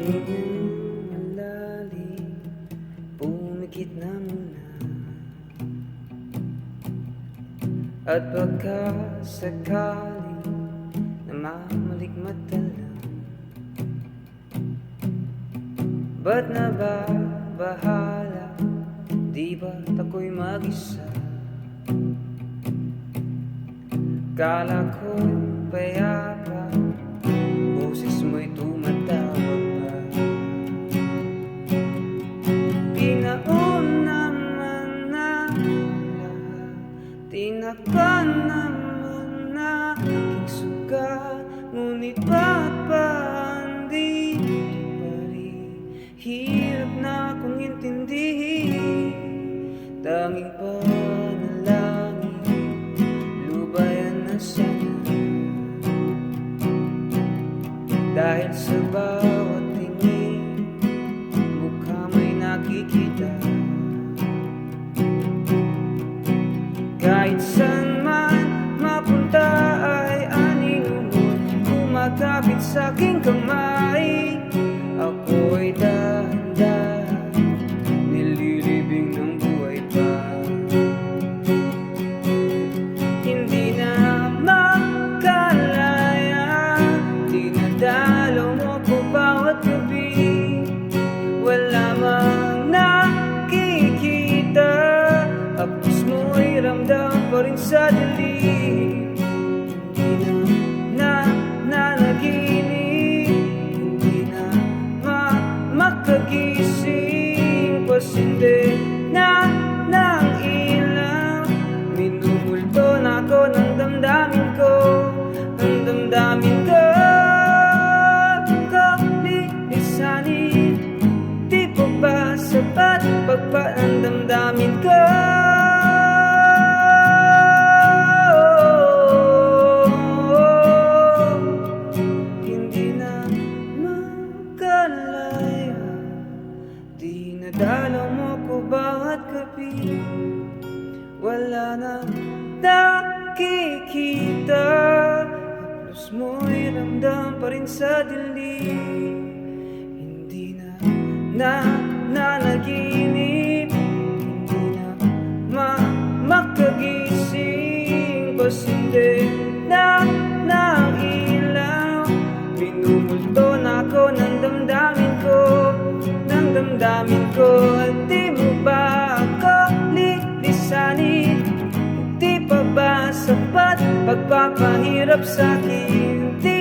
Pahingang malalim, pumikit na muna. At baka sakali namamalikmata lang, ba't nababahala? Di ba't ako'y mag-isa? Kala ko'y payapa, boses mo'y tumatawag pa. Pinaon naman na lahat, tinakpan naman na aking sugat, ngunit ba't pa andito pa rin? Hirap na akong intindihin, tanging panalangin, lubayan na sana. Dahil sa bawat tingin, mukha may nakikita. Kahit saan man mapunta ay aninumon, kumakapit sa aking kamay. Ako'y dahan-dahan, nililibing ng buhay pa. Hindi na makalaya, dinadalaw mo ko bawat gabi. Wala mang nakikita, hapos mo'y ramdam pa rin sa dilim. Hindi na nanaginip, hindi na makagising, pasindi na ng ilaw. Minumulto na ako ng damdamin ko, ng damdamin ko. Lilisanin, di pa ba sapat pagpa ng damdamin ko? Hindi na makalaya, dinadalaw mo ko bawat gabi. Wala na nakikita, haplos mo'y ramdam pa rin sa dilim. Hindi na nanaginip, hindi na makagising, pasindi na ng ilaw. Minumulto na ako ng damdamin ko, ng damdamin ko. At di mo ba ako lilisanin? Di pa ba sapat pagpapahirap sa'kin? Di